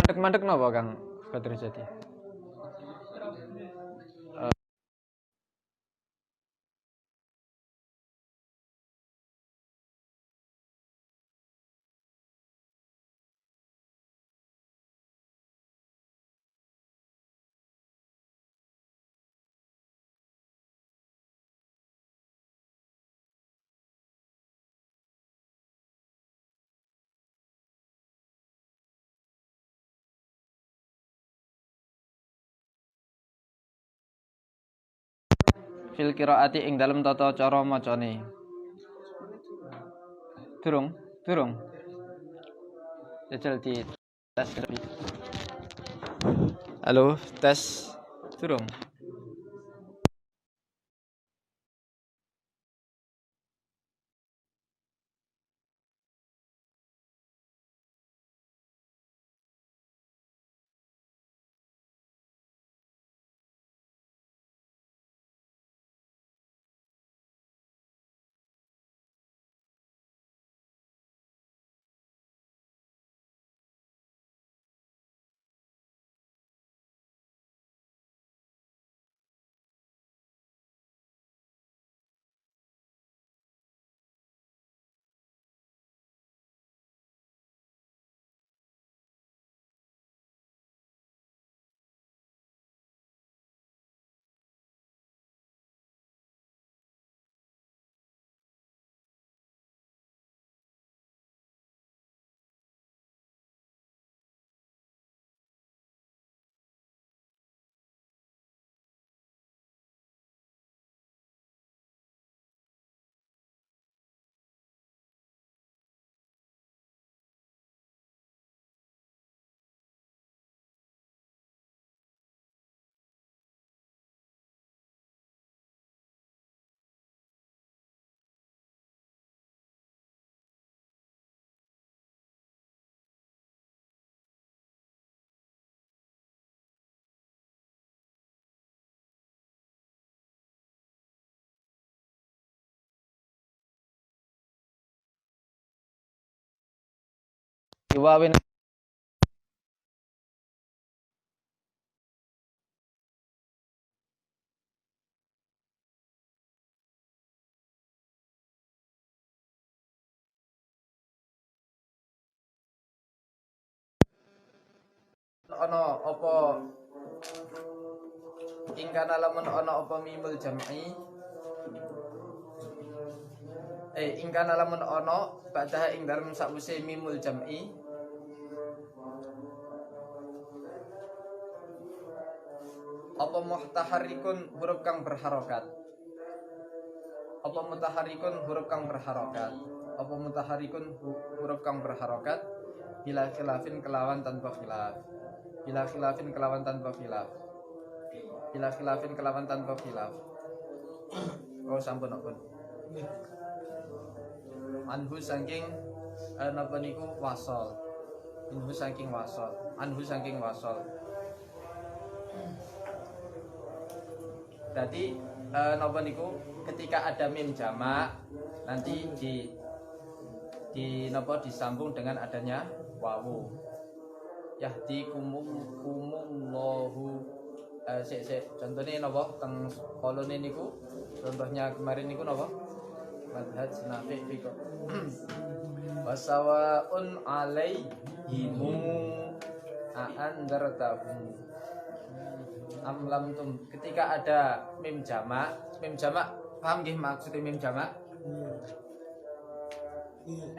Mandek-mandek napa Kang Badrijati? Fil qiraati ing dalem tata cara macane. Durung. Jajal di tes lebih. Halo, tes. Durung. Iwawin ana apa ingkana lamun ana apa mimul jam'i ingkana lamun ana ba'daha ing dalem sakwise mimul jam'i apa muhtaharikun huruf kang berharokat apa mutaharikun huruf kang berharokat apa mutaharikun huruf kang berharokat bila khilafin kelawan tanpa khilaf bila khilafin kelawan tanpa khilaf bila khilafin kelawan tanpa khilaf oh sampun pun anhu saking napa niku wasol anhu saking wasol jadi napa niku ketika ada mim jamak nanti di napa disambung dengan adanya wawu yahdikumullahu contohnya napa teng kolone niku contohnya kemarin niku napa madhaj nafi fiko wasawaun alaihimu aandartahum amlam tum ketika ada mim jamak paham nggih maksudnya mim jamak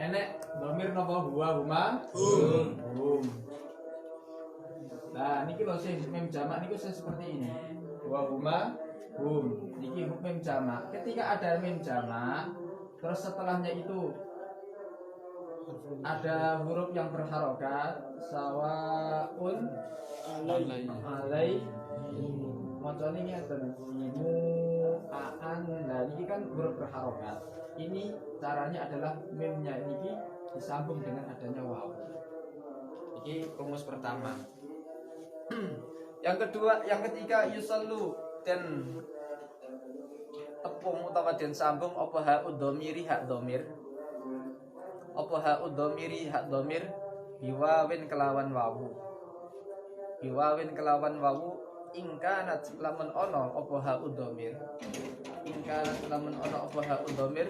enek dhamir napa huwa huma hum nah niki lho sing mim jamak niku seperti ini huwa huma hum niki mim jamak ketika ada mim jamak terus setelahnya itu ada huruf yang berharokat sawaun alai macane ngeten imu aan nah ini kan huruf berharokat ini caranya adalah mimnya ini disambung dengan adanya waw ini rumus pertama yang kedua yang ketiga yusallu dan tepung utawa den sambung apa ha'ud dhamiri hak dhamir apa ha'ud dhamiri hak dhamir biwawin kelawan wawu biwawin kelawan wawu ingkanat lamun ono apa ha'u dhamir ingkanat lamun ono apa ha'u dhamir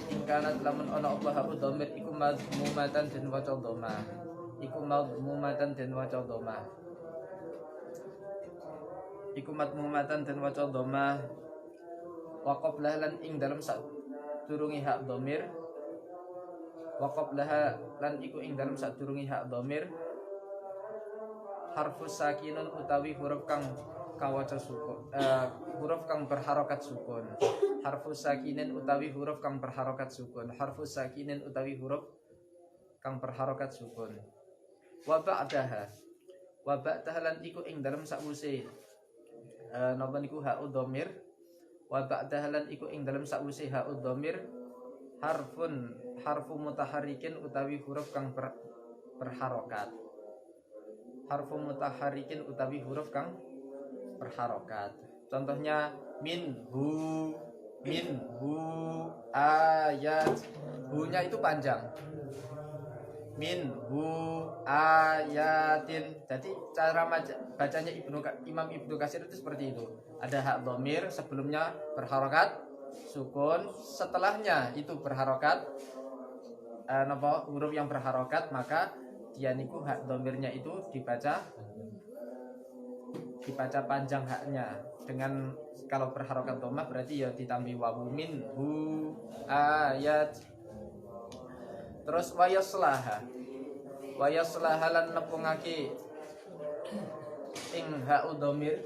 ingkanat lamun ono apa ha'u dhamir iku madmumatan den waca dhamma iku madmumatan den waca dhamma iku madmumatan den waca dhamma wa qablah lan ing dalem sak durungi hak dhamir wa qablah lan iku ing dalem sak durungi hak dhamir harfus sakinun utawi huruf kang kawaca sukun huruf kang berharokat sukun harfus sakinin utawi huruf kang berharokat sukun harfus sakinin utawi huruf kang berharokat sukun wa ba'daha lan iku ing dalem sakwuse napa niku ha'u dhamir wa ba'daha lan iku ing dalem sakwuse ha'u dhamir harfu mutaharrikin utawi huruf kang berharokat harfu mutaharrikin utawi huruf kang berharokat. Contohnya minhu ayat, hu-nya itu panjang. Minhu ayatin. Jadi cara bacanya Imam Ibnu Katsir itu seperti itu. Ada hak dhamir sebelumnya berharokat sukun, setelahnya itu berharokat huruf yang berharokat, maka dia niku hak dhamirnya itu dibaca panjang haknya. Dengan kalau berharokat dhammah berarti ya ditambahi wawu minhu ayat. Terus wayaslaha lan nepungake ing ha'u dhamir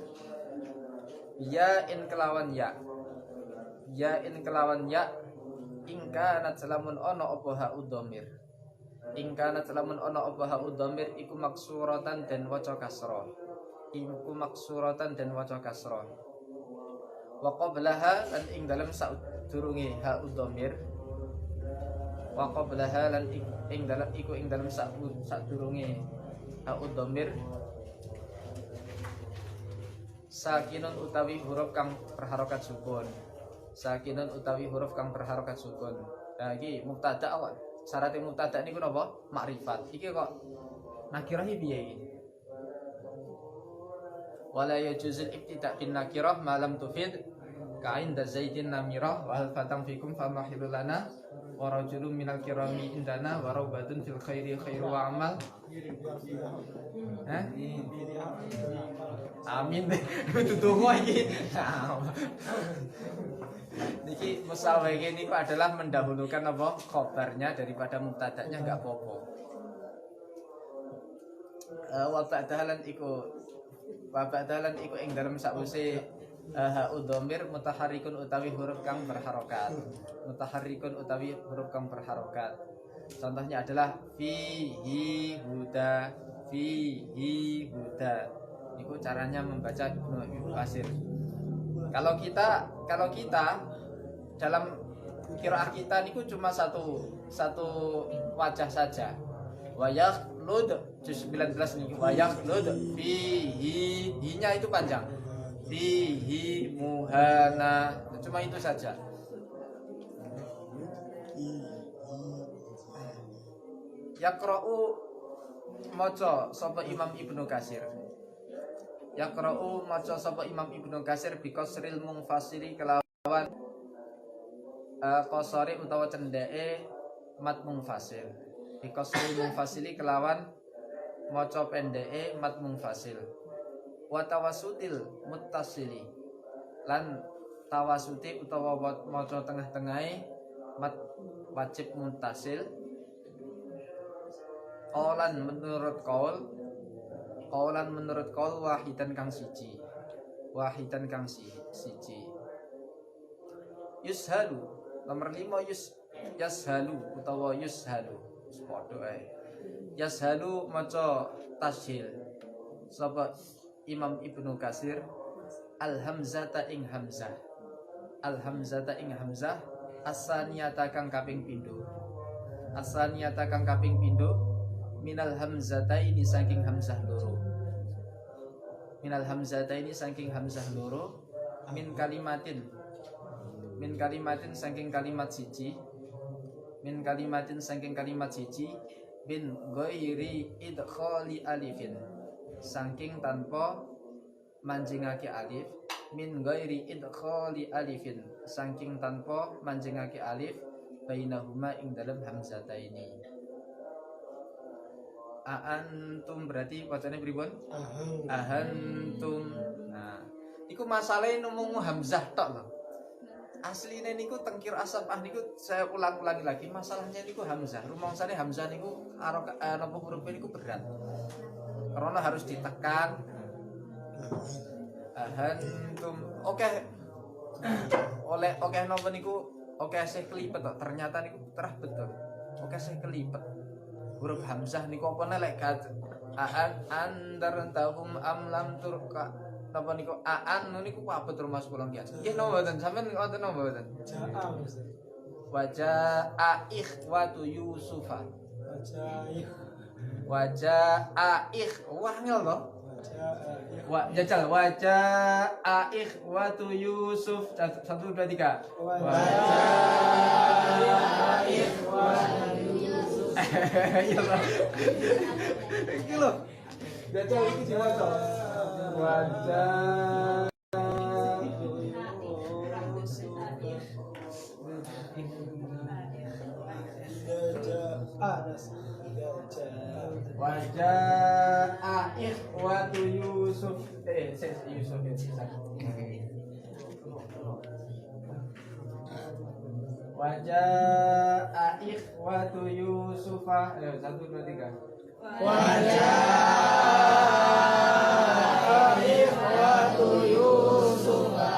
ya in kelawan ya ingkanat salamun ono apa ha'u dhamir ingkanat lamun ana apa ha'u dhamir iku maksuratan dan waca kasrah wa qablaha lan ing dalem sadurunge ha'u dhamir wa qablaha lan ing dalem sadurunge ha'u dhamir sakinun utawi huruf kang berharokat sukun nah iki mubtada awal syaratnya mubtada niku napa? Makrifat. Iki kok nakirah piye iki? Wala yajuzul ibtida' bin nakirah ma lam tufid ka'inda zaidin namirah wa hal fatang fikum fa mahilul lana wa rajulun minal kirami indana wa rawbatun fil khairi khairu wa amal. Amin. Tutunggu iki. Niki musawwege niku adalah mendahulukan apa khabarnya daripada mubtada'nya enggak apa-apa. Wa ba'dalan iku ing dalem sakwise ha'u dhamir mutaharrikun utawi huruf kang berharokat. Contohnya adalah fihi huda. Niku caranya membaca Ibnu Katsir. Kalau kita dalam qiraah kita niku cuma satu wajah saja. Wayakhlud juz 19 niku wayakhlud fihi, hi-nya itu panjang. Fihi muhana, cuma itu saja. Yaqra'u maca sapa Imam Ibnu Katsir. Yaqra'u maca sapa Imam Ibnu Katsir bi qasril munfasili kelawan qasari utawa cendeke mat munfasil. Bi qasril munfasili kelawan maca pendeke mat munfasil. Wa tawassutil muttasili lan tawasuti utawa maca tengah-tengahe mat wajib muttasil. Qaulan menurut qaul wahidan kang siji. Yushalu nomor 5 yashalu utawa yushalu padha ae. Yashalu maca tashil sapa Imam Ibnu Katsir al-hamzata ing hamzah as-saniyata kang kaping pindho minal hamzataini saking hamzah loro min kalimatin saking kalimat siji bin ghairi idkhali alifin saking tanpa manjingake alif, min ghairi idkhali alifin, saking tanpa manjingake alif, bainahuma ing dalam hamzataini. Antum berarti bacanya pripun? Ahantum. Nah, iku masalahe mung hamzah tok lho. Asline niku tengkir asapah niku saya ulang-ulangi lagi, masalahnya niku hamzah. Rumangsane hamzah niku napa huruf niku berat. Karena harus ditekan. Ahantum. Oke. Oke napa niku oke sih kelipet tok. Ternyata niku terah betul. Oke sih kelipet. Huruf hamzah niku apa nek andartahum am lam turka napa niku niku apa termasuk ulang kias nggih napa mboten sampean ngoten napa mboten wajaa ikhwatu yusufa wajaa wangel to jajal wajaa ikhwatu yusuf 1 2 3 wajaa ikhwatu iya lah. Iki lho. Jajal iki diwaca. Wajah ikhwatu Yusuf Yusuf wajah ikhwatu Yusufa 1 2 3 wajah ikhwatu Yusufa.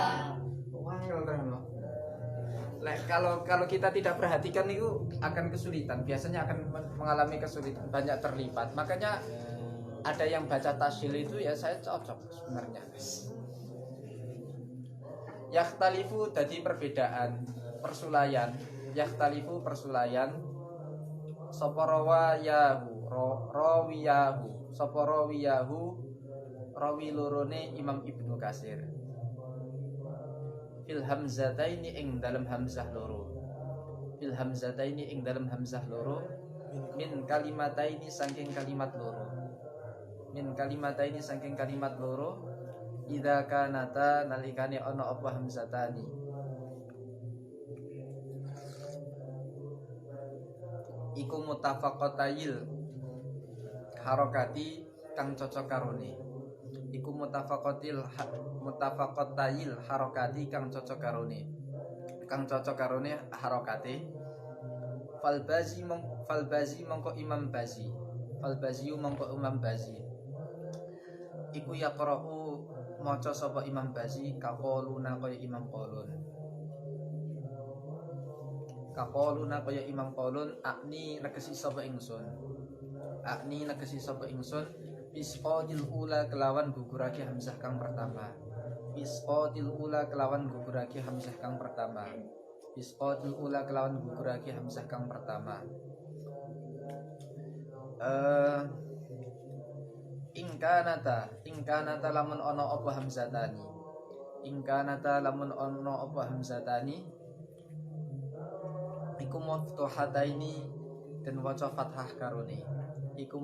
Kalau kita tidak perhatikan itu akan kesulitan, biasanya akan mengalami kesulitan, banyak terlibat. Makanya ada yang baca tasyil itu ya saya cocok sebenarnya. Yakhtalifu tadi perbedaan, persulayan. Yakhtalifu persulayan. Sapa rawiyahu sapa rawiyahu rawi lorone Imam Ibnu Katsir. Fil hamzataini ing dalam hamzah loro. Fil hamzataini ing dalam hamzah loro. Min kalimataini saking kalimat loro. Min kalimataini saking kalimat loro. Idza kanata nalikane ana apa hamzatani. Iku mutafaqatayil harokati kang cocok karone. Iku mutafaqatayil harokati kang cocok karone. Kang cocok karone harokate. Falbazi mongko Imam Bazi. Falbaziyu mongko Imam Bazi. Iku yaqra'u maca sapa Imam Bazi kaquluna kaya Imam Qulun. Kaquluna kaya Imam Qulun akni negesi sapa ingsun. Akni negesi sapa ingsun bisqadil ula kelawan gugurake hamzah kang pertama. Bisqadil ula kelawan gugurake hamzah kang pertama. Bisqadil ula kelawan gugurake hamzah kang pertama. Ingkanata lamun ono apa hamzatani. Ingkanata lamun ono apa hamzatani. Iku maftuhataini dan waca fathah karone. Iku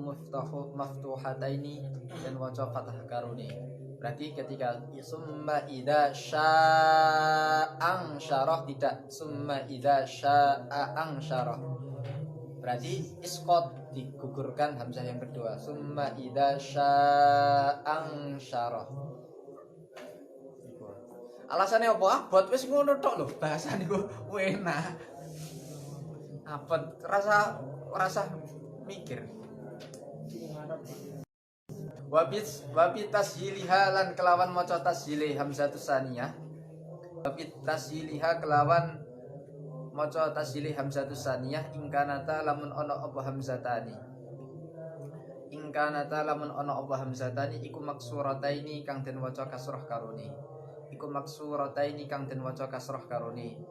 maftuhataini dan waca fathah karone. Berarti ketika summa idza sya'ang syarah tidak summa idza sya'ang syarah. Berarti isqat digugurkan hamzah yang kedua. Summa idza sya'ang syarah. Alasannya apa? Abot wis ngono tok lho, bahasa niku enak. Abot rasa mikir. Wabit tasyiliha lan kelawan maca tasyile hamzatus saniyah. Wabit tasyiliha kelawan maca tasyile hamzatus saniyah ingkanata lamun ana apa hamzatani. Ingkanata lamun ana apa hamzatani iku maksurataini kang den waca kasrah karone. Iku maksurataini kang den waca kasrah karone.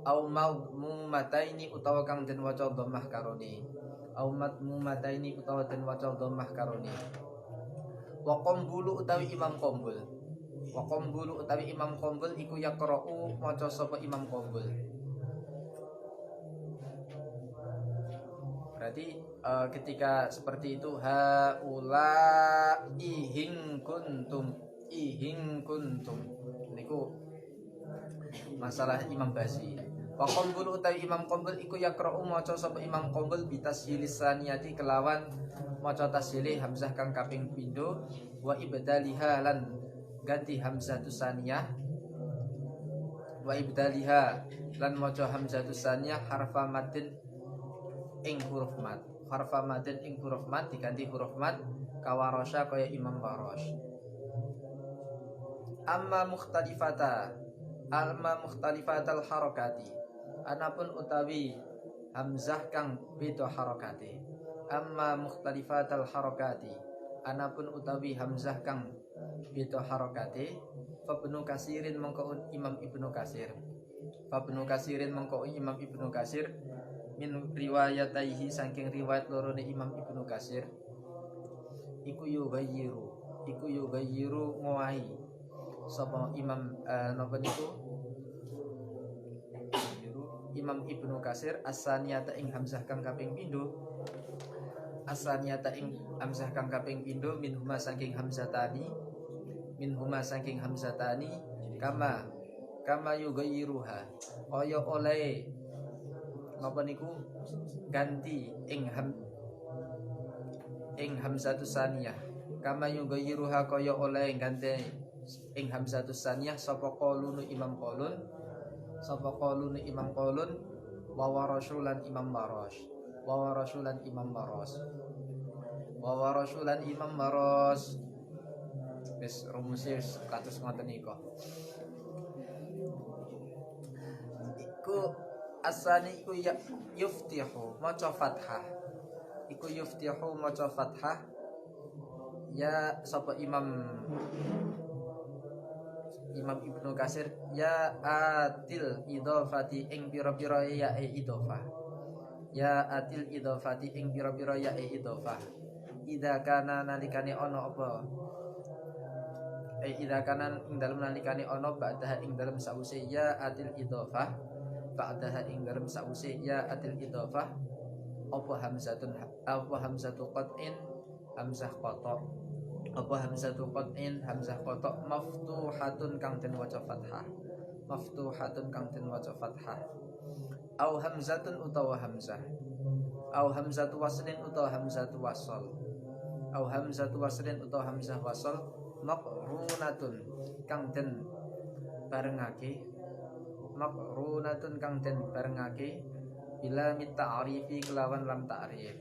Au madmumataini utawa kang den waca dhammah karone. Au madmumataini utawa den waca dhammah karone. Wa qambulu utawi Imam Qambul. Wa qambulu utawi Imam Qambul iku yaqra'u maca sapa Imam Qambul. Berarti ketika seperti itu haula ihing kuntum niku masalah Imam Bazi. Wa qambul utawi Imam Qambul iku yaqra'u maca sapa Imam Qambul bitasyilis saniyati kelawan maca tasyilih hamzah kang kaping pindho wa ibdaliha lan ganti hamzatus saniyah wa ibdaliha lan maca hamzatus saniyah harfa maddin ing huruf mat. Harfa maddin ing huruf mat diganti huruf mat kawarosha kaya Imam Warosh. Amma mukhtalifatal harakati anapun utawi hamzah kang beda harakati. Amma mukhtalifatal harakati anapun utawi hamzah kang beda harakati Fabnu Kasirin mengko Imam Ibnu Kasir min riwayataihi saking riwayat loro ni Imam Ibnu Kasir iku yughayyiru ngowahi sapa Imam napa niku Imam Ibnu Kasir as-saniyata ing hamzah kang kaping pindho minhuma saking hamzatani kama yughayyiruha kaya oleh napa niku ganti ing hamzatus saniyah kama yughayyiruha kaya oleh ganti ing hamzatus saniyah sapa qaulun Imam Qaulun wa warasulan Imam Maros wis rumusé kados ngoten niku iku asani iku yuftihu maca fathah ya sapa Imam Ibnu Kasir ya atil idhofati ing pira-pira ya idhofah idza kana nalikane ana apa idza kana ing dalem nalikane ana ba'daha ing dalem sause ya atil idhofah apa hamzatu qat'in hamzah qata' maftuhatun kang den waca fathah au hamzatun utawa hamzah au hamzatu waslin utawa hamzatu wasal maqrunatun kang den barengake bila mita'arifi kelawan lam ta'rif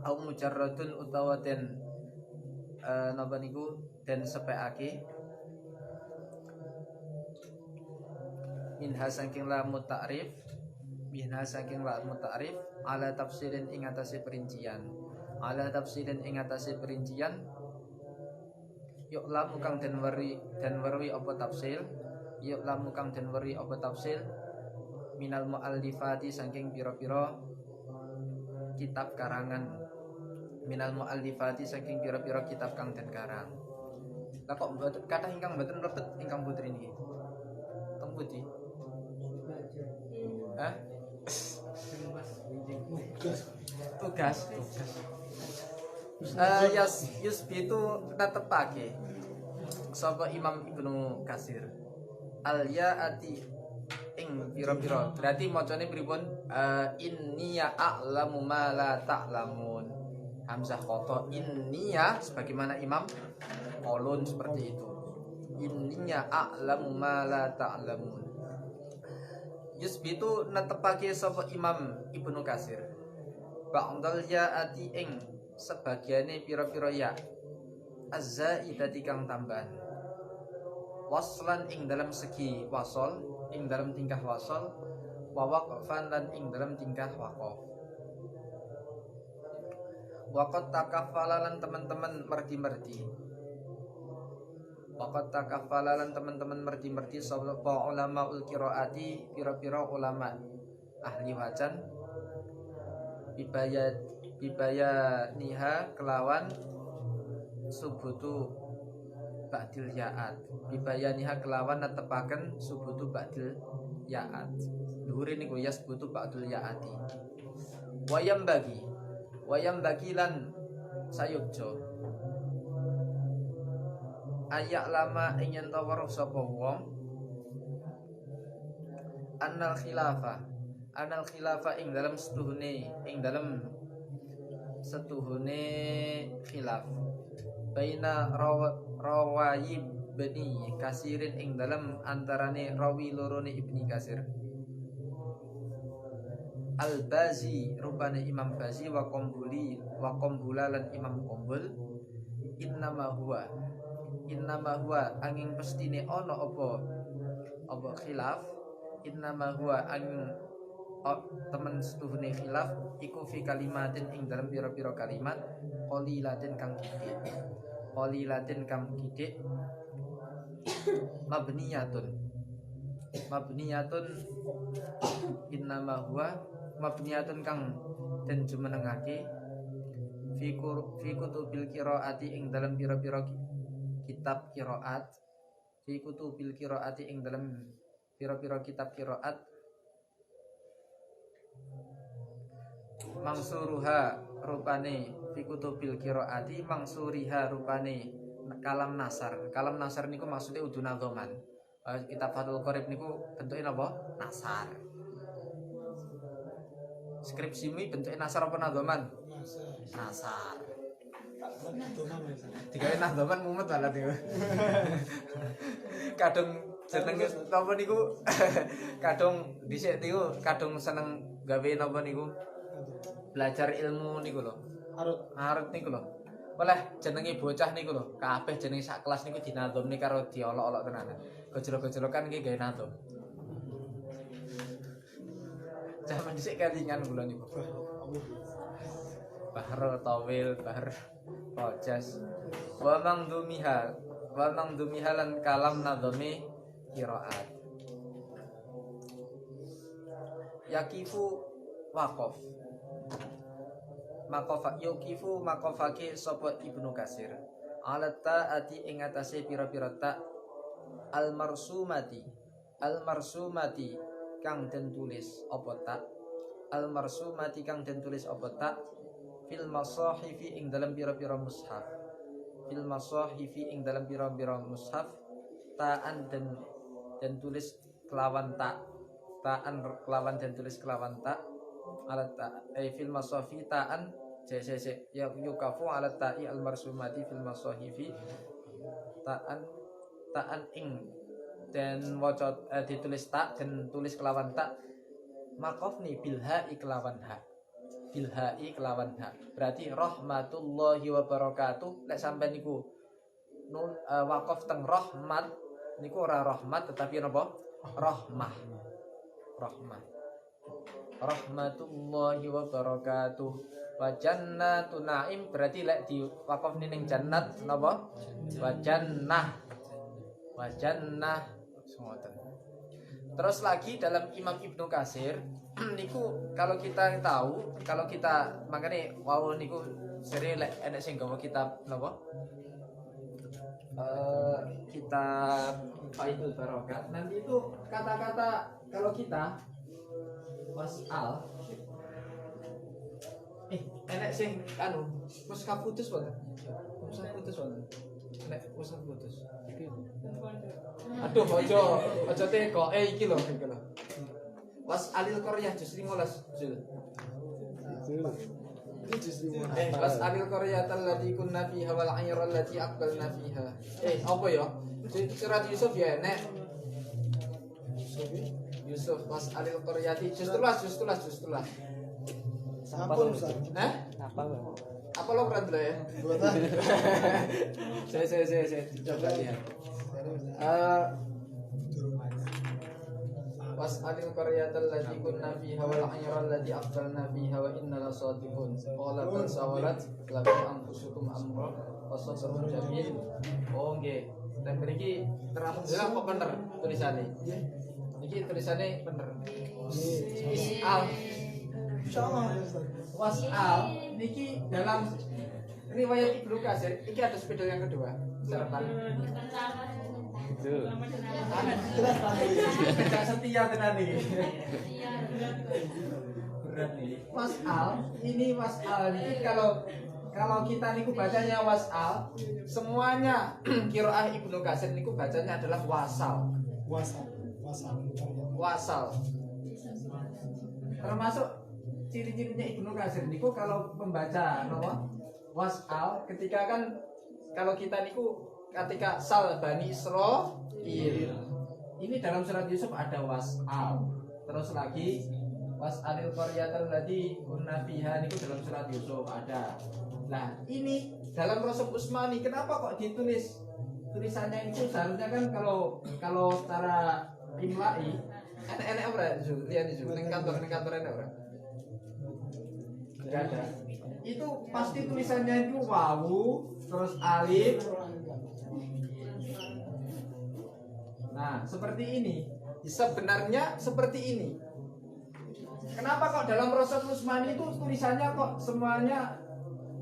au mujarradun utawa den napa niku den sepekake minha saking lam ta'rif ala tafsirin ing atase perincian yuk lamu kang den weruhi apa tafsil minal muallifati saking pira-pira kitab karangan kitab kang den karang. Lah kok kathah ingkang mboten mlebet ingkang putri niki. Teng pundi? Hah? Tugas. Yusbitu tetepake sapa Imam Ibnu Kasir al-ya'ati ing pira-pira. Berarti macane pripun? Inniya a'lamu ma la ta'lamun. Hamzah qata inniya sebagaimana Imam Qaulun seperti itu. Inniya a'lamu ma la ta'lamun. Yusbitu netepake sapa Imam Ibnu Kasir ba'dal ya'ati ing sebagiane pira-pira ya az-zaidati kang tambahan waslan ing dalam segi wasol ing dalam tingkah wasol wa waqfan lan ing dalam tingkah waqaf waqat takaffalan teman-teman merti sapa ulama ul qiraati pira-pira ulama ahli wacan bibaya niha kelawan subutu ba'dil ya'at bibaya niha kelawan netepaken subutu ba'dil ya'at dhuhure niku yasbutu ba'dul yaati. Wayam bagi lan sayukjo ayak lama ingin tawaruh sapa wong anal khilafa ing dalam setuhune khilaf baina rawayib bani kasirin ing dalam antarane rawi lorone Ibni Kasir Al-Bazi rupane Imam Bazi wa Qombula lan Imam Qombul innama huwa angin pestine ono apa khilaf innama huwa angin temen setuhune khilaf iku fi kalimatin ing dalam pira-pira kalimat qalilatin kang kidik mabniyatun innama huwa mabniyatun kang den jumenengake fi kutubil qiraati ing dalam pira-pira kitab qiraat fi kutubil qiraati ing dalam pira-pira kitab qiraat mangsuruha rupane fi kutubil qiraati mangsuriha rupane kalam nasar niku maksudnya udu nadhoman. Kitab Fathul Qorib niku bentuknya apa? Nasar. Skripsimu bentuknya nasar apa nadhoman? Nasar. Digawe nadhoman mumet banget niku. Kadung jenenge napa niku? Kadung dhisik niku kadung seneng gawe napa niku? Belajar ilmu niku lho. Arep niku lho. Oleh jenenge bocah niku lho, kabeh jenenge sak kelas niku dinadhomne karo diolok-olok tenanan. Gejolok-gejolokan iki gawe nadhom. Zaman dhisik kelingan kula niku. Bahar tawil, bahar rojas. Wa mangdumiha lan kalam nadhome qiraat. Yakifu waqaf. Makofake sapa Ibnu Kasir alat taati ing atase pira-pira ta al-marsumati kang den tulis apa ta fil masahifi ing dalam pira-pira mushaf ta'an den tulis kelawan alat ta fil masafi ta'an ya yukafu alat ta'i al marsumati fil masahifi ta'an ing dan waca ditulis ta dan tulis kelawan ta maqafni bilha'i kelawan ha berarti rahmatullahi wa barakatuh lek sampean niku waqaf teng rahmat niku ora rahmat tetapi napa rahmah rahmatullahi wa barakatuh wa jannatu naim berarti lek di waqaf ning jannat napa wa jannah semoten. Terus lagi dalam Imam Ibnu Kasir niku kalau kita makane wau niku sering lek enek sing gawa kitab napa kitab Faidul Barokat nanti itu kata-kata kalau kita mas'al enek sing mushaf putus banget. Nek mushaf putus. Aduh ojo teko iki lho. Was'alil qaryah juz 15 juz. Was'alil qaryah allati kunna fiha wal 'ayra allati aqbalna fiha. Apa ya? Surat Yusuf ya enek. Yusuf was'alil qaryati juz 13. Sampun Ustaz. Apa lo keren dulu ya? Saya coba lihat. Was'alil qaryatal lati kunna fiha wal 'ayra allati aqbalna fiha wa inna lasadiqun. Qala bal sawalat lakum anfusukum amra wa sabrun jamil. Oh nggih. Dan mriki terang kok bener tulisane. Iki tulisane bener. Is'al. Insyaallah was'al niki dalam riwayat Ibnu Katsir iki ada spedal yang kedua. Seratan. Tuh. Tidak setia tenan nih. Berat nih. Wasal, ini wasal ini kalau kita niku bacanya wasal, semuanya qiraah Ibnu Katsir niku bacanya adalah wasal. Wasal. Termasuk ciri-cirinya Ibnu Katsir niku kalau pembaca napa? Wasal ketika kan kalau kita niku ketika sal Bani Israil ini dalam surat Yusuf ada wasal. Terus lagi was'alil qaryatal lati kunna fiha niku dalam surat Yusuf ada. Nah, ini dalam Rasul Usmani kenapa kok ditulis tulisannya itu seharusnya kan kalau secara imla'i enak-enak ora Zul, lihat Zul ning kantor enak ora? Enggak ada. Itu pasti tulisannya itu wawu terus alif. Nah, seperti ini. Sebenarnya seperti ini. Kenapa kok dalam Rasul Usmani itu tulisannya kok semuanya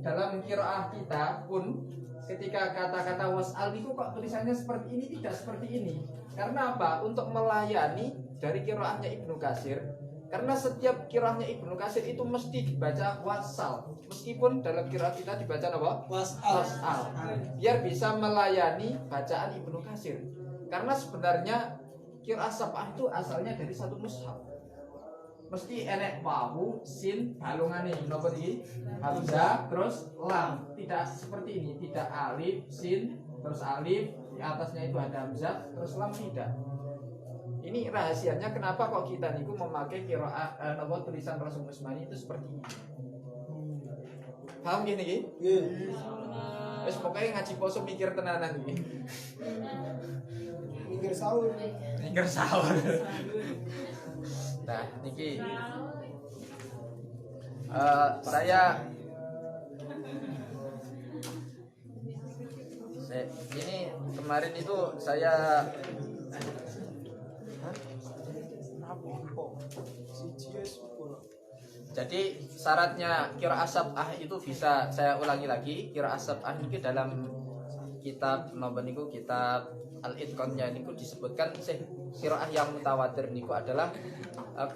dalam qiraah kita pun ketika kata-kata wasal itu kok tulisannya seperti ini, tidak seperti ini. Karena apa? Untuk melayani dari qiraahnya Ibnu Katsir. Karena setiap qiraahnya Ibnu Katsir itu mesti dibaca wasal. Meskipun dalam qiraah kita dibaca apa? Wasal. Biar bisa melayani bacaan Ibnu Katsir. Karena sebenarnya qiraah sab'ah itu asalnya dari satu mushaf. Mesti enek wawu, sin, balungane napa iki? Hamzah terus lam. Tidak seperti ini, tidak alif, sin, terus alif, di atasnya itu ada hamzah, terus lam tidak. Ini rahasianya kenapa kok kita niku memakai qiraah napa tulisan Rasul Usmani itu seperti ini. Paham gini iki? Nggih. Wis pokoke ngaji poso mikir tenanan iki. Mikir sahur. Nah, niki ini kemarin itu saya jadi syaratnya qiraah sab'ah itu bisa saya ulangi lagi. Qiraah sab'ah ini dalam kitab napa niku kitab Al-Itqannya niku disebutkan qiraah yang mutawatir niku adalah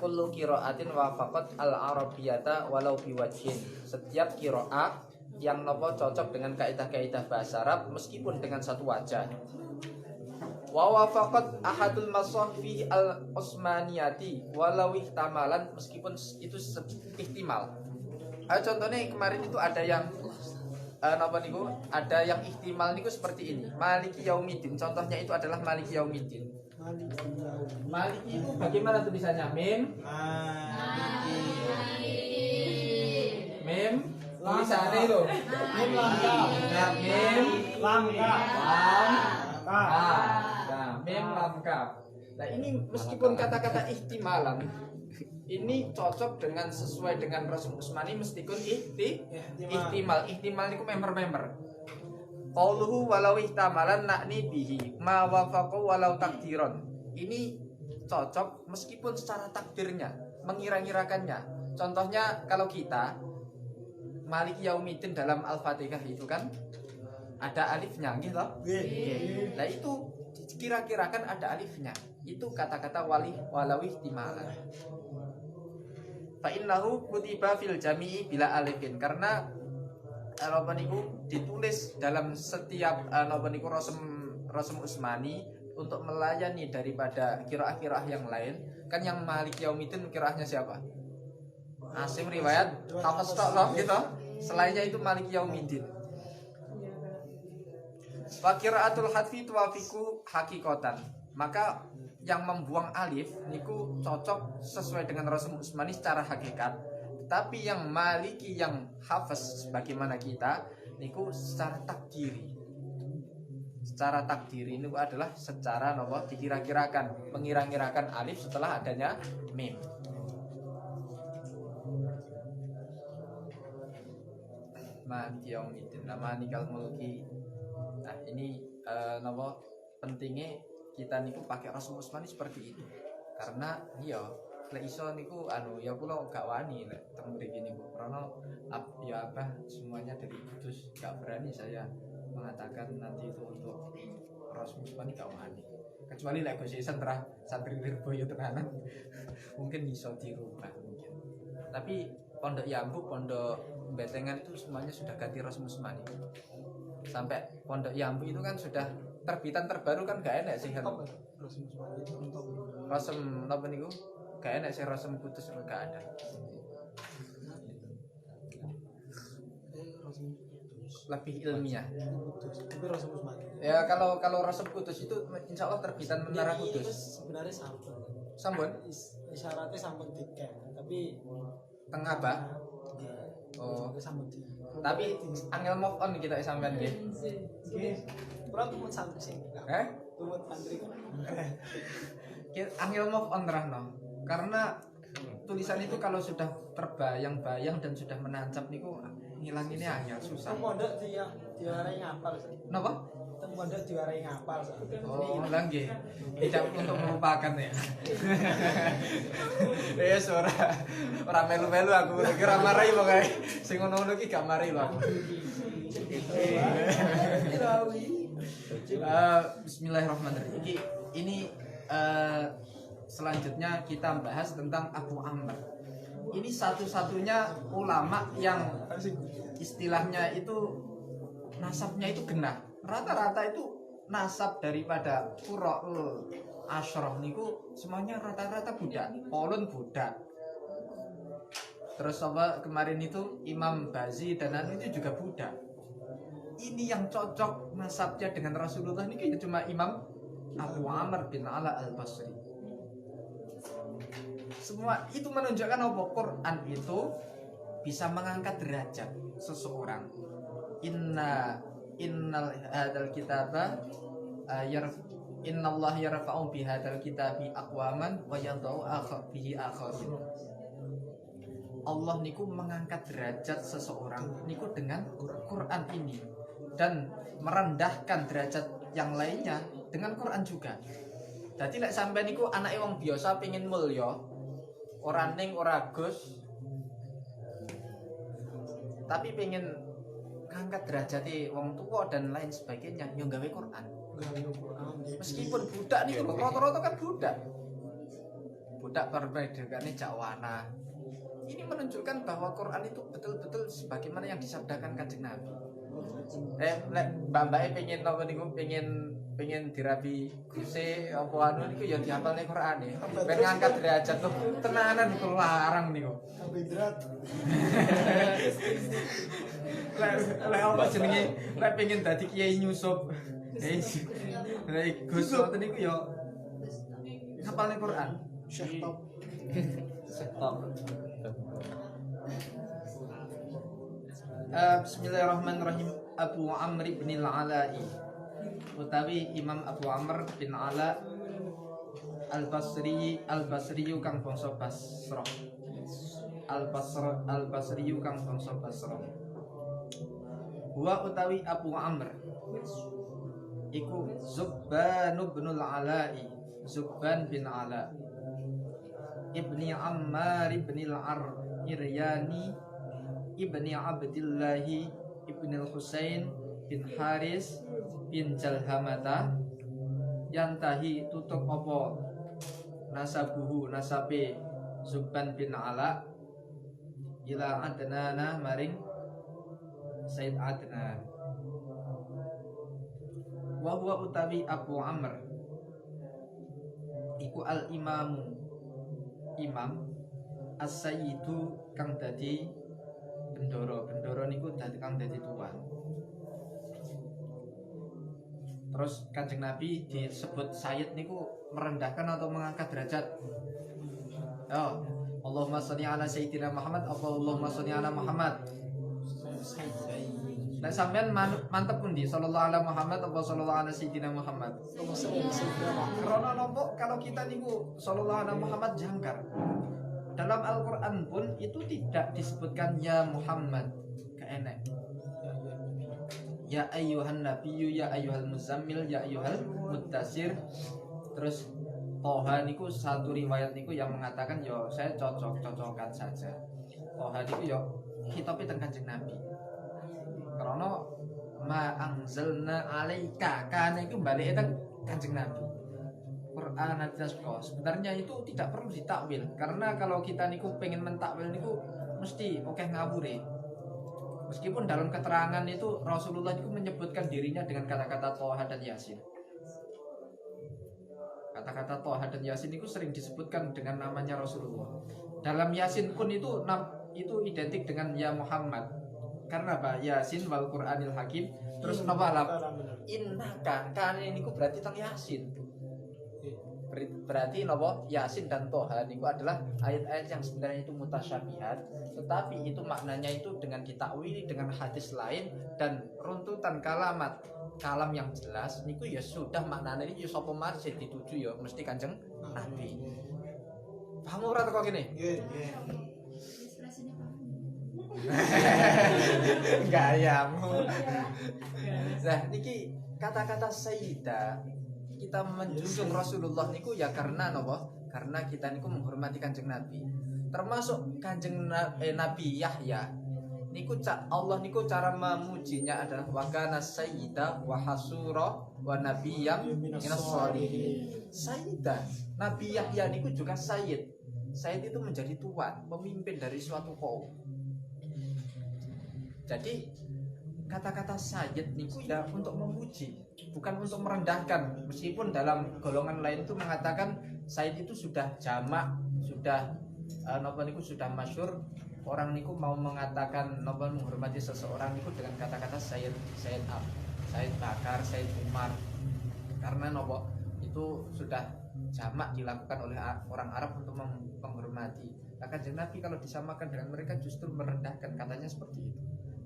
kullu qiraatin wafaqat al-arabiyyata walau biwajhin. Setiap qiraah yang nopo cocok dengan kaidah-kaidah bahasa Arab meskipun dengan satu wajah. Wa wafaqat ahadul masahfi al-usmaniyati walau ihtamalan, meskipun itu ihtimal. Contohnya kemarin itu ada yang napa niku? Ada yang ihtimal niku seperti ini. Maliki yaumiddin. Contohnya itu adalah maliki yaumiddin. Maliki itu bagaimana tulisannya? Mim. Mim. Tulisannya itu. Mim lam kaf. Mim lam kaf. Nah, mim lam kaf. Nah, ini meskipun kata-kata ihtimalan ini cocok dengan sesuai dengan Rasul Usmani meskipun ihtimal. Ihtimal niku member. Qauluhu walau ihtamalan nakni bihi ma wafaqu walau takdiron. Ini cocok meskipun secara takdirnya mengira-ngirakannya. Contohnya kalau kita Maliki Yaumiddin dalam Al-Fatihah itu kan ada alifnya gitu. Nah itu kira-kirakan ada alifnya. Itu kata-kata walau ihtimalan. Fa innahu kutiba fil jami'i bila alifin, karena napa niku ditulis dalam setiap napa niku Rasul Usmani untuk melayani daripada qiraah-qiraah yang lain. Kan yang Malik Yaumiddin qiraahnya siapa? Asim riwayat Hafs tok gitu. Selainnya itu Malik Yaumiddin. Wa qiraatul hadfi tuwafiqu haqiqatan. Maka yang membuang alif niku cocok sesuai dengan Rasul Usmani secara hakikat. Tapi yang Maliki yang Hafiz sebagaimana kita niku secara takdiri. Secara takdiri ini adalah secara nopo dikira-kirakan, mengira-ngirakan alif setelah adanya mim. Maliki yaumiddin, malikal mulki. Nah, ini nopo pentingnya kita niku pakai Rasul Usmani seperti itu. Karena iya lek iso niku ya kula gak wani lek teng mriki niku karena ya apa semuanya dari Kudus, gak berani saya mengatakan nanti itu untuk Rasul Musmani gak wani. Kecuali lek Gus Ihsan terah santri Lirboyo tenanan mungkin bisa dirubah mungkin. Tapi Pondok Yambu, Pondok Betengan itu semuanya sudah ganti Rasul Musmani. Sampai Pondok Yambu itu kan sudah terbitan terbaru kan gak enak sih kan. Rasul Musmani itu untuk Rasem napa niku? Gak enak sih Rasem Kudus gak ada. Lebih ilmiah. Tapi Rasul Musmani. Ya kalau Rasem Kudus itu insya Allah terbitan Menara Itu Kudus. sebenarnya sampun. Sampun? Isyaratnya sampun tiket, tapi Tengah bah. Oh. sampun di. Tapi angel move on kita sampean nggih. Oke. Berapa tumut santri sih? Tumut santri kan. Angel move on terahno. Karena tulisan itu kalau sudah terbayang-bayang dan sudah menancap niku ngilanginnya angel susah. Pondok diwarai ngapal. Napa? Pondok diwarai ngapal. Oh, lah nggih. Tidak untuk melupakan ya. Wes ora melu-melu aku kira marahi pokoke. Sing ngono-ngono iki gak mari lho. Bismillahirrahmanirrahim. Ini selanjutnya kita bahas tentang Abu Amr. Ini satu-satunya ulama yang istilahnya itu nasabnya itu genah. Rata-rata itu nasab daripada Qura'ul Ashraf niku semuanya rata-rata budak. Polon budak. Terus apa kemarin itu Imam Bazi dan itu juga budak. Ini yang cocok nasabnya dengan Rasulullah ini cuma Imam Abu Amr bin Ala al-Basri. Semua itu menunjukkan apa Quran itu bisa mengangkat derajat seseorang. Innal hadzal kitaba innallaha yarfa'u bihadzal kitabi aqwaman wa yadau bihi akharin. Allah niku mengangkat derajat seseorang niku dengan Quran ini dan merendahkan derajat yang lainnya dengan Quran juga. Jadi lek sampai niku anake wong biasa pengin mulya, ora ning ora Gus, tapi pengen ngangkat derajati wong tua dan lain sebagainya, yo gawe Quran. Meskipun budak nih, rata-rata kan budak. Budak perbedaan Jawana. Ini menunjukkan bahwa Quran itu betul-betul sebagaimana yang disabdakan Kanjeng Nabi. Mbak pengen apa niku pengen dirabi kuse apa anu niku ya dihafalne Quran ya. Ben ngangkat derajat tuh tenanan niku larang niku. Karbohidrat. Lek apa jenenge lek pengen dadi kiai nyusup. Lek Gus ngoten niku ya hafalne Quran. Syekh Top. Stop. Bismillahirrahmanirrahim. Abu Amr bin Al-Ala'i utawi Imam Abu Amr bin Ala Al-Basri kang bangsa Basrah. Al-Basri kang bangsa Basrah. Wa utawi Abu Amr iku Zubban bin Al-Ala'i, Zubban bin Ala ibni Ammar ibni Al-Iryani ibni Abdillahi ibni Al-Husain bin Haris bin Jalhamata yantahi tutup apa nasabuhu nasabe Zubban bin Ala ila Adnana maring Said Adnan. Wa huwa utawi Abu Amr iku al-imamu imam as-sayyidu kang dadi bendoro niku dadi kang dadi tuan. Terus Kanjeng Nabi disebut sayyid niku merendahkan atau mengangkat derajat. Oh, Allahumma sholli ala sayyidina Muhammad apa Allahumma sholli ala Muhammad. Nah sampean mantep pundi sallallahu ala Muhammad apa sallallahu ala sayyidina Muhammad. Karena nopo kalau kita niku sallallahu ala Muhammad jangkar. Dalam Al-Quran pun itu tidak disebutkan ya Muhammad, gak enak. Ya ayyuhan nabiyyu, ya ayyuhal muzammil, ya ayyuhal muddasir. Terus Toha niku satu riwayat niku yang mengatakan yo saya cocok-cocokan saja. Toha niku yo hitopnya tentang Kanjeng Nabi. Karena ma anzalna alaika, kana itu balik itu Kanjeng Nabi. Quran kok sebenarnya itu tidak perlu ditakwil, karena kalau kita niku pengen mentakwil niku mesti oke ngawure. Meskipun dalam keterangan itu Rasulullah itu menyebutkan dirinya dengan kata-kata Toha dan Yasin. Kata-kata Toha dan Yasin itu sering disebutkan dengan namanya Rasulullah. Dalam Yasin pun itu identik dengan ya Muhammad. Karena apa? Yasin wal Qur'anil Hakim. Terus napa alam? Innaka, kan ini ku berarti tentang Yasin. Berarti napa? Yasin dan Toha niku adalah ayat-ayat yang sebenarnya itu mutasyabihat, tetapi itu maknanya itu dengan ditakwili dengan hadis lain dan runtutan kalam yang jelas niku ya sudah maknanya ini ya sapa marjid dituju ya mesti Kanjeng Nabi. Paham ora kok kene? Gayamu. Nah, niki kata-kata Sayyidah kita menjunjung Rasulullah niku ya karena napa? Karena kita niku menghormati Kanjeng Nabi. Termasuk Kanjeng Nabi Yahya. Niku Allah niku cara memujinya adalah wa kana sayyidah wa hasura wa nabiyyam minas sholihin. Sayyidah, Nabi Yahya niku juga sayyid. Sayyid itu menjadi tuan, pemimpin dari suatu kaum. Jadi kata-kata sayyid niku ya untuk memuji, bukan untuk merendahkan. Meskipun dalam golongan lain itu mengatakan sayyid itu sudah jamak, sudah napa niku sudah masyhur. Orang niku mau mengatakan napa menghormati seseorang niku dengan kata-kata sayyid, Sayyid Bakar, Sayyid Umar. Karena napa itu sudah jamak dilakukan oleh orang Arab untuk menghormati. Kanjeng Nabi kalau disamakan dengan mereka justru merendahkan, katanya seperti itu.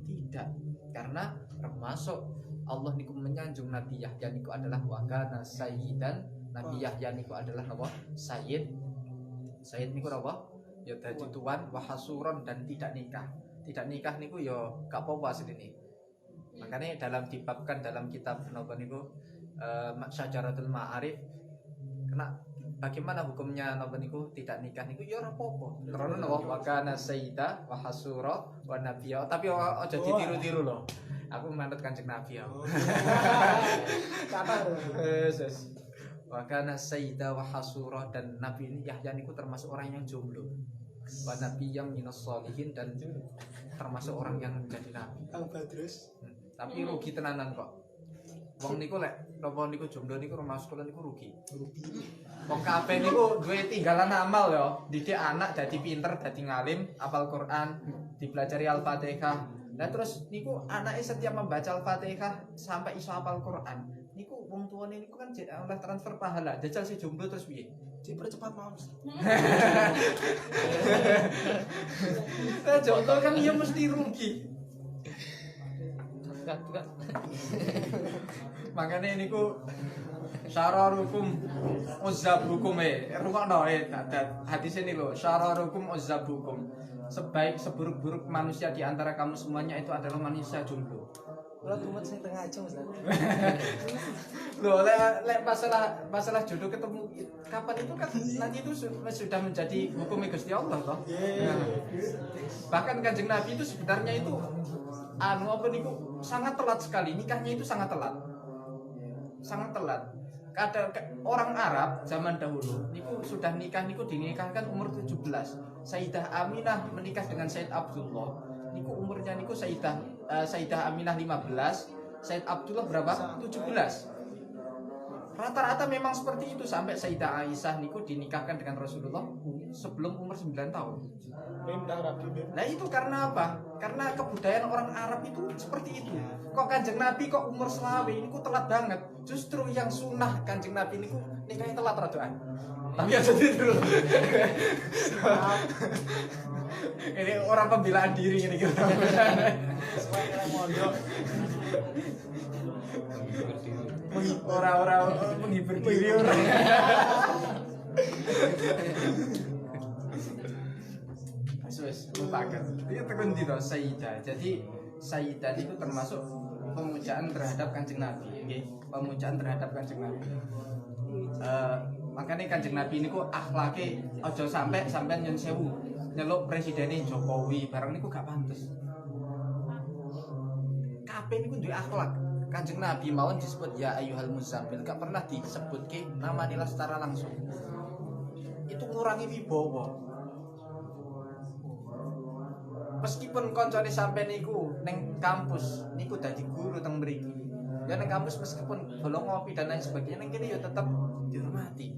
Tidak, karena termasuk Allah niku menyanjung Nabi Yahya niku adalah wakana sayyidan. Nabi Yahya niku adalah apa? Sayyid niku apa? Ya dadi tuan, wahasuron dan tidak nikah. Tidak nikah niku ya gak apa-apa asline. Makanya dibabkan dalam kitab napa niku Syajaratul Ma'arif, kena bagaimana hukumnya napa niku tidak nikah niku ya ora apa-apa. Karena napa wakana sayyidah wa hasura wa nabiyya. Tapi aja ditiru-tiru loh. Aku manut Kanjeng Nabi ya. Kabar. Yesus. Wakana sayyidah wa hasura, dan Nabi Yahya niku termasuk orang yang jomblo. Wa nabiyyam minas sholihin, dan termasuk orang yang menjadi nabi. Kang Badrus. Tapi rugi tenanan kok. Wong niku lek napa niku jomblo niku rumah sekolah niku rugi. Wong kabeh niku duwe tinggalan amal ya. Didik anak dadi pinter, dadi ngalim, hafal Quran, dipelajari Al-Fatihah. Nah terus niku anaknya setiap membaca Al-Fatihah sampai iso hafal Quran. Niku wong tuane niku kan oleh transfer pahala. Jajal si jomblo terus piye? Dipercepat mau. Nah, jomblo kan ya mesti rugi. Makanya niku syararukum uzzabukum rungokno hadis ini lho, syararukum uzzabukum. Seburuk-buruk manusia di antara kamu semuanya itu adalah manusia jomblo. Ora tumet sing tengah aja Mas. Loh, lek masalah jodoh ketemu kapan itu kan nanti itu sudah menjadi hukum Gusti Allah toh. Bahkan Kanjeng Nabi itu sebenarnya itu apa niku sangat telat sekali, nikahnya itu sangat telat. Sangat telat. Orang Arab zaman dahulu niku sudah nikah niku dinikahkan umur 17. Sayyidah Aminah menikah dengan Sayyid Abdullah. Niku umurnya niku Sayyidah Aminah 15, Sayyid Abdullah berapa? 17. Rata-rata memang seperti itu, sampai Sayyidah Aisyah niku dinikahkan dengan Rasulullah sebelum umur 9 tahun. Nah itu karena apa? Karena kebudayaan orang Arab itu seperti itu. Kok Kanjeng Nabi kok umur selawe niku telat banget. Justru yang sunnah Kanjeng Nabi niku nikahnya telat radoan. Tapi aja dulu. Ini orang pembelaan diri ini gitu. Semuanya mondok. Orang-orang menghibur diri orang. Wes lupakan. Itu tekun dito Sayyidah. Jadi Sayyidah itu termasuk pemujaan terhadap Kanjeng Nabi, nggih. Pemujaan terhadap Kanjeng Nabi. Makanya Kanjeng Nabi niku akhlake aja sampai sampean nyun sewu nyeluk presidennya Jokowi bareng niku gak pantes. kabeh niku duwe akhlak. Kanjeng Nabi mawon disebut ya ayyuhal muzammil, gak pernah disebut ke nama nila secara langsung. Itu ngurangi wibawa. Meskipun koncone sampean niku ning kampus niku dadi guru teng mriki. Ya ning kampus meskipun bolong ngopi dan lain sebagainya ning kene ya tetep dihormati.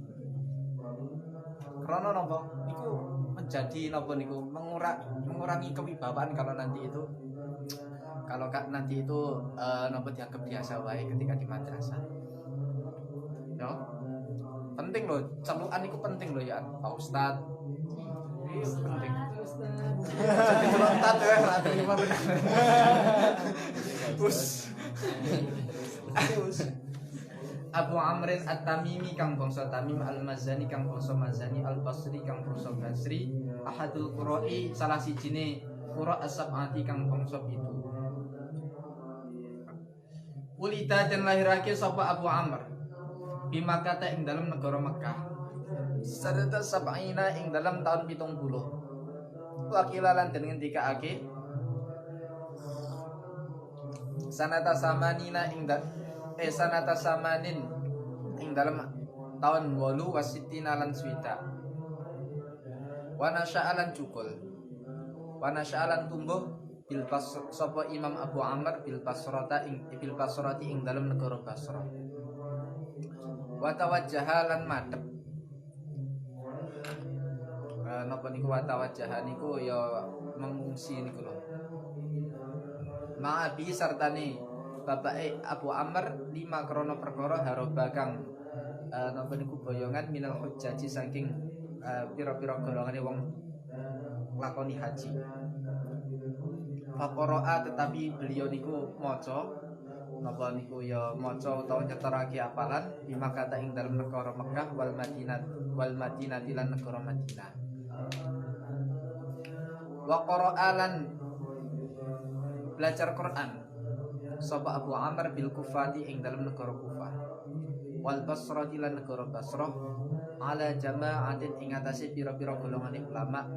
Karena napa niku menjadi napa niku mengurangi kewibawaan kalau nanti itu napa dianggap biasa wae ketika di madrasah. Ya. Penting loh, celukan itu penting loh ya, Pak Ustad. Iya penting. Jadi celukan ya, rata lima benar. Abu Amrin At-Tamimi kang bangsa Tamim, Al-Mazani kang bangsa Mazani, Al-Basri kang bangsa Basri, Ahadul Qura'i salah sijine Qura' as-sab'ati kang bangsa 7. Ulida dan lahirake sapa Abu Amr di Makkah ing dalam negara Mekah. Sanata sab'ina ing dalam tahun 70. Wakilalan den ngendikaake sanata samanina sanata samanin ing dalam tahun 8 wasitina lan swita. Wa nasya'alan cukul. Wa nasya'alan tumbuh bil sapa Imam Abu Amr bil Basrati ing dalam negara Basra. Wa tawajjaha lan madhep. Napa niku wa tawajjaha niku ya mengungsi niku lho. Ma'abi sartane bapake Abu Amr 5 krana perkara haroba kang napa niku boyongan minal hujjaji saking pira-pira golongane wong lakoni haji. Faqara'a tetapi beliau niku maca napa niku ya maca utawa nyetorake apalan bima kata ing dalam negara Mekah wal Madinah lan negara Madinah. Wa qara'alan belajar Quran sapa Abu Amr bil Kufati ing dalam negara Kufah wal Basrati lan negara Basrah ala jama'atin ing atase pira-pira golongane ulama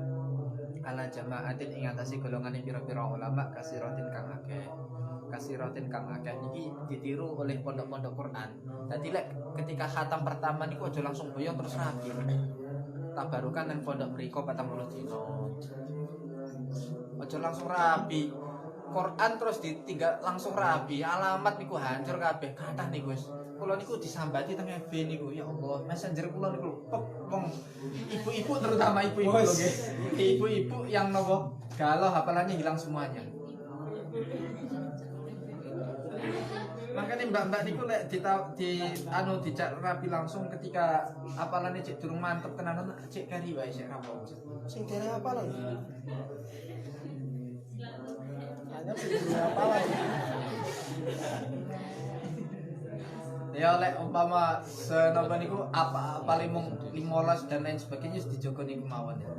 ala jama'atin ing atase golongane pira-pira ulama kasiratin kang akeh iki ditiru oleh pondok-pondok Quran. Dadi lek ketika khatam pertama niku aja langsung boyong terus rapi. Tabarukan nang pondok mriko 40 dina. Aja langsung rapi. Quran terus ditinggal langsung rapi. Alamat niku hancur kabeh. Kathah niku wis. Kula niku disambati teng FB niku. Ya Allah, messenger kula niku wong ibu-ibu terutama ibu-ibu lho nggih. Ibu-ibu yang nopo galau hafalannya hilang semuanya. Makanya mbak-mbak niku lek dicak rapi langsung ketika apalane cek durung mantep tenanan cek kari wae sik rapo. Sing dere apalan. Hanya sing apalan. Ya lek umpama senapa niku apa paling mung 15 dan lain sebagainya dijogo niku mawon ya.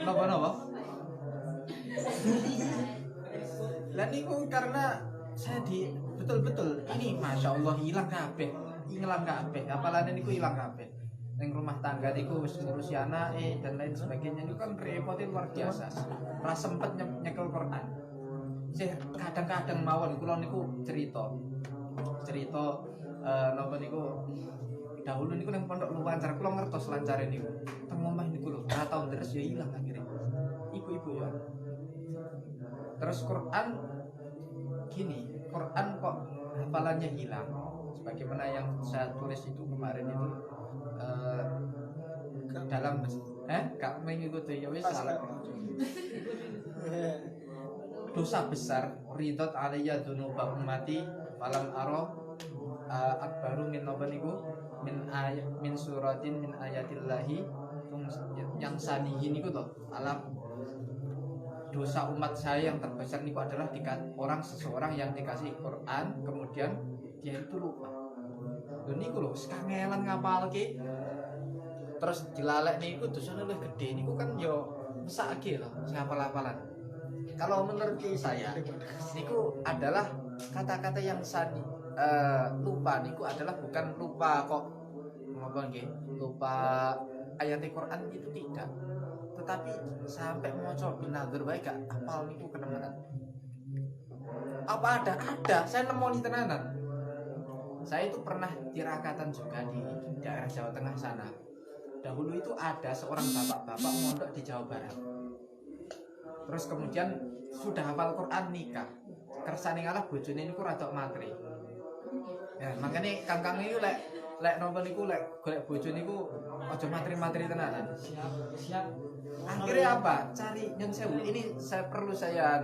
Napa? Lah niku karena saya betul-betul ini masya Allah hilang kabeh, apalane niku hilang kabeh. Ning rumah tangga niku wis ngurusi anak dan lain sebagainya niku kan repotin luar biasa. Ora sempet nyekel Quran. Sih kadang-kadang mawon kula niku cerita napa niku dahulu niku nang pondok Luwancar kula ngertos lancare niku. Teng omah niku lho, 4 tahun terus ya hilang akhirnya. Ibu-ibu ya. Terus Quran kok hafalannya hilang. Sebagaimana yang saya tulis itu kemarin itu dalam gak mengikuti ya wis salah. Dosa besar ridot alayya dzunuba ummati falam ara akbaru min nabaniku min suratin min ayatillahi yang sanihin niku to alam dosa umat saya yang terbesar niku adalah seseorang yang dikasih Quran kemudian dia itu lupa. Lho niku lho kangelan ngapalke terus dilalek niku dosane luwih gede niku kan yo mesake lho sing hafal-hafalan. Kalau menurut saya niku adalah kata-kata yang lupa niku adalah bukan lupa kok ngomong nggih lupa ayat Quran itu tidak. tetapi sampai maca binadzur wae gak apal niku kenemenan. Apa ada saya nemoni tenanan. Saya itu pernah tirakatan juga di daerah Jawa Tengah sana. Dahulu itu ada seorang bapak-bapak mondok di Jawa Barat. Terus kemudian sudah hafal Quran nikah. Kersane ngalah bojone niku rada matri. Ya, makanya kangkang niku lek napa niku lek golek bojo niku aja matri-matri tenanan. Siap. Akhirnya apa? Cari nyun sewu. Ini saya perlu saya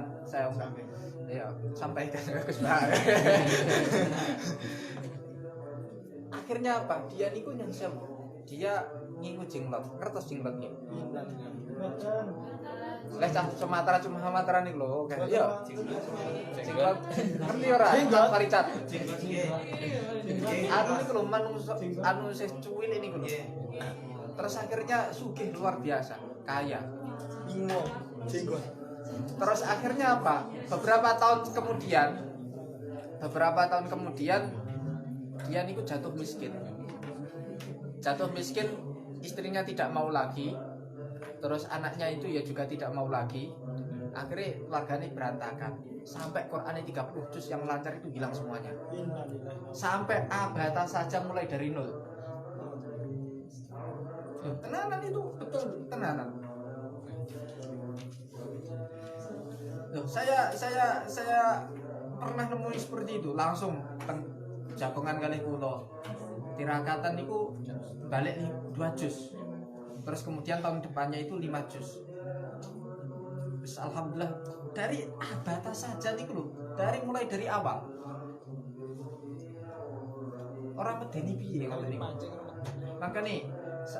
ya sampaikan ke Gus Bahar. Akhirnya apa? Dia niku nyun sewu. Dia ngingu jinglot, ngertos jinglot nggih. Lek cah Sumatera niku lho, kan. Iya. Jinglot. Ngerti ora? Paricat. Anu niku lho manungsa anu sing cuwil niku lho. Terus akhirnya sugih luar biasa, kaya. Bingung. Jenggot. Terus akhirnya apa? Beberapa tahun kemudian dia niku jatuh miskin. Istrinya tidak mau lagi. Terus anaknya itu ya juga tidak mau lagi. Akhirnya keluarganya berantakan. Sampai Qurannya 30 juz yang lancar itu hilang semuanya. Sampai abata saja mulai dari nol. Tenanan itu betul tenanan. Loh, saya pernah nemuin seperti itu langsung jagongan kali kulo tirakatan niku balik 2 juz. Terus kemudian tahun depannya itu 5 juz. Alhamdulillah dari abata saja niku lho, mulai dari awal. Orang medeni piye ngoten niku. Makane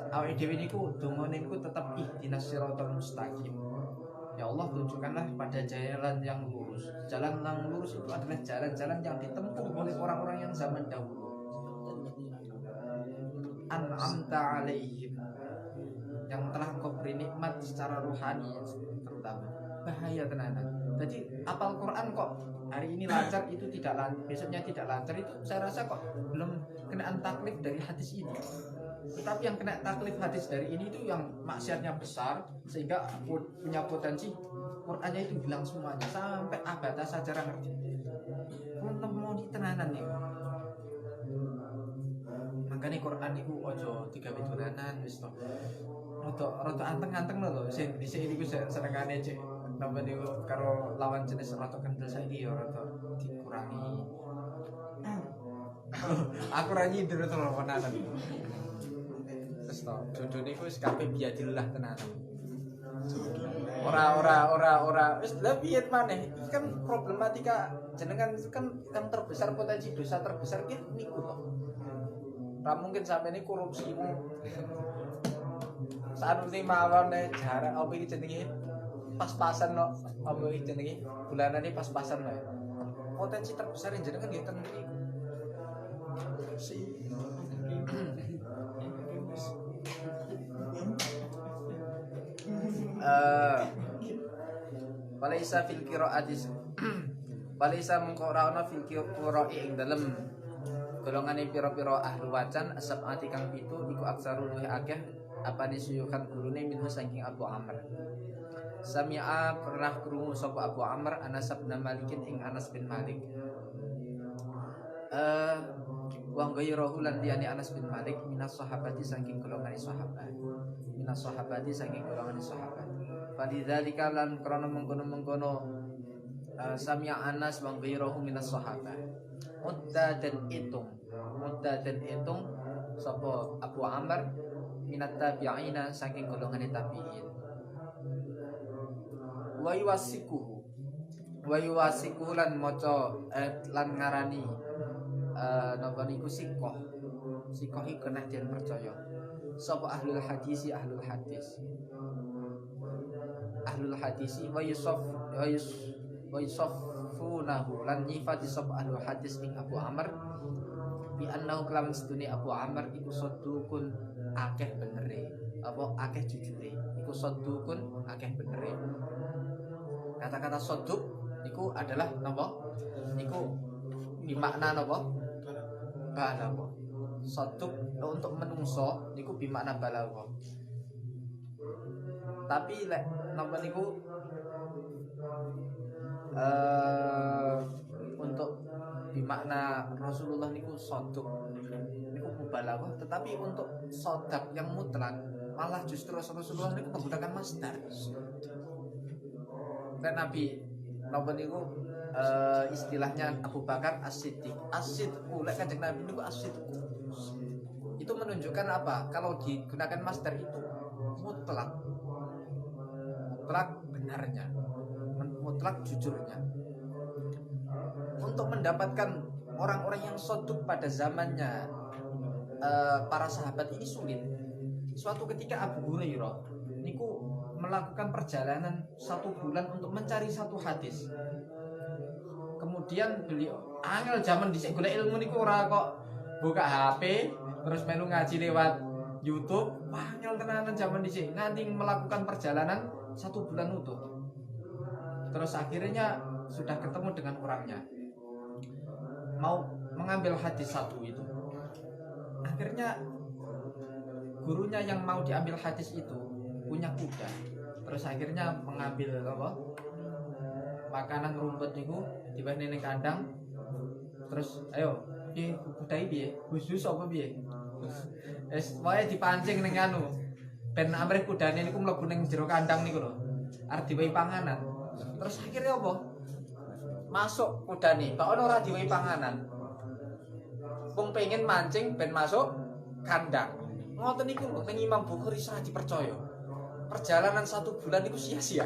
awake dhewe niku dongane niku tetep ihdinas siratal mustaqim. Ya Allah, tunjukkanlah pada jalan yang lurus. Jalan yang lurus itu adalah jalan-jalan yang ditempuh oleh orang-orang yang zaman dahulu. An'amta alaihim, yang telah Engkau beri nikmat secara rohani terutama. Bahaya tenanan. Jadi apal Quran kok hari ini lancar, itu tidak lancar, besoknya tidak lancar, itu saya rasa kok belum kenaan taklif dari hadis ini. Tetapi yang kena taklif hadis dari ini itu yang maksiatnya besar sehingga punya potensi Qurannya itu bilang semuanya sampai abada saja ngerti. Untuk mau ditenanan nih. Makanya Quran itu ojo 3 bitunanan wis to. Rada anteng-anteng lho sing dhisik niku senengane cek napa niku karo lawan jenis rada kendel saiki ya rada dikurangi. Aku ra nyindir to tenanan. Terus to, jodoh niku wis kabeh biadillah tenanan. Ora wis lha piye maneh? Iki kan problematika jenengan kan yang terbesar, potensi dosa terbesar ki niku to. Ora mungkin sampe ini korupsimu. Saat ini mawon jarak apa iki jenenge? Pas-pasan no. Apa iki jenenge? Bulanane pas-pasan wae. Potensi terbesar jenengan nggih ten mriki. Walaisa fil qiraatis walaisa mengqara'na fil qira'i ing dalem golongane pira-pira ahli wacan asabati kang pitu iku aksarul luwih akeh apane suyukan gurune minhu saking Abu Amr. Sami'a pernah krungu sapa Abu Amr Anas bin Malikin ing Anas bin Malik. Wa ghayruhu lan liyane Anas bin Malik minas sahabati saking golongane sahabat. Minas sahabati saking golongane sahabat. Falidzalika lan krana mengkono-mengkono sami'a Anas wa ghayruhu minas sahabat. Mudda dan hitung sapa Abu Amr minat tabi'ina saking golongane tabi'in. Wa yuwasikuhu lan maca lan ngarani napa niku sikoh iki kena den percaya sapa ahlul hadisi wa yusaffunahu lan nyifati sapa ahlul hadis ing Abu Amr bi annahu kelawan sedune Abu Amr iku sadukun akeh benere apa akeh jujure iku sadukun akeh benere. Kata-kata saduk niku adalah napa niku bimakna napa balagha. Saduk untuk menungso niku bimakna balagha. Tapi lek napa niku untuk bimakna Rasulullah niku sodok niku mubalaghah, tetapi untuk sodak yang mutlak malah justru Rasulullah niku menggunakan masdar. Kan Nabi napa niku istilahnya Abu Bakar as-Siddiq. As-Sidqu lek Kanjeng Nabi niku as-Sidqu. Itu menunjukkan apa? Kalau digunakan masdar itu mutlak. Mutlak benarnya. Mutlak jujurnya. Untuk mendapatkan orang-orang yang soduk pada zamannya para sahabat ini sulit. Suatu ketika Abu Hurairah niku melakukan perjalanan 1 bulan untuk mencari satu hadis. Kemudian beliau angel zaman dhisik golek ilmu niku ora kok buka HP terus melu ngaji lewat YouTube. Angel tenanan zaman dhisik nganti melakukan perjalanan 1 bulan utuh. Terus akhirnya sudah ketemu dengan orangnya. Mau mengambil hadis satu itu. Akhirnya gurunya yang mau diambil hadis itu punya kuda. Terus akhirnya mengambil apa? Makanan rumput niku dibahne ning kandang. Terus ayo, piye kuda iki piye? Khusus apa piye? Wis wae dipancing ning anu. Ben amrih kudane niku mlebu ning jero kandang niku lho. Arep diwehi panganan. Terus akhirnya apa? Masuk kudane, kok ora diwehi panganan. Wong pengen mancing ben masuk kandang. Ngoten niku lho ning Imam Bukhari ora dipercaya. Perjalanan 1 bulan niku sia-sia.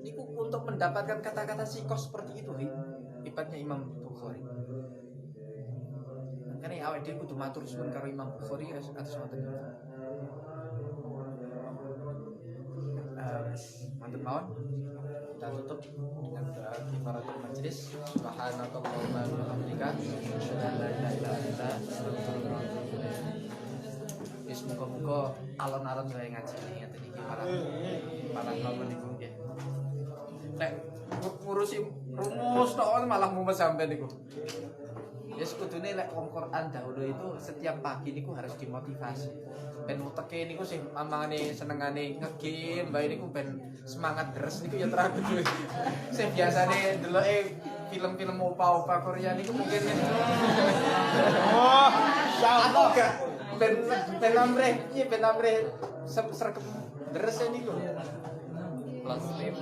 Niku untuk mendapatkan kata-kata sikoh seperti itu hebatnya Imam Bukhari. Makanya awake dhewe kudu matur suwun karo Imam Bukhari atas ngoten niku. Mantap mawon. Kita tutup dengan doa kifaratul majelis. Subhanakallahumma wa bihamdika asyhadu an la ilaha illa anta astaghfiruka wa atubu ilaik. Wis muga-muga alon-alon wae ngaji ngeten iki malah mawon niku nggih. Nek ngurusi rumus tok malah mumet sampean niku. Wis kudune lek wong Quran dahulu itu setiap pagi niku harus dimotivasi. Ben uteke niku sing mamangane senengane nge-game, bae niku ben semangat deres niku ya terakhir kudu. Sing biasane deloke film-film opa-opa Korea niku mungkin Oh, insyaallah. Ben amrih, piye ben amrih sregep deres niku. Plastik.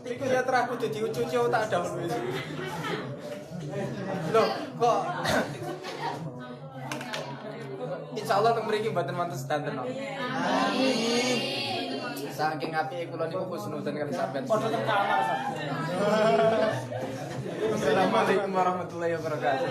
Iku ya terakhir kudu diucuci otak dahulu. Loh, kok insyaallah teng mriki mboten wonten sedanten. Amin. Saking apike kula niku husnudzon kali sampeyan. Padha teng kamar. Assalamualaikum warahmatullahi wabarakatuh.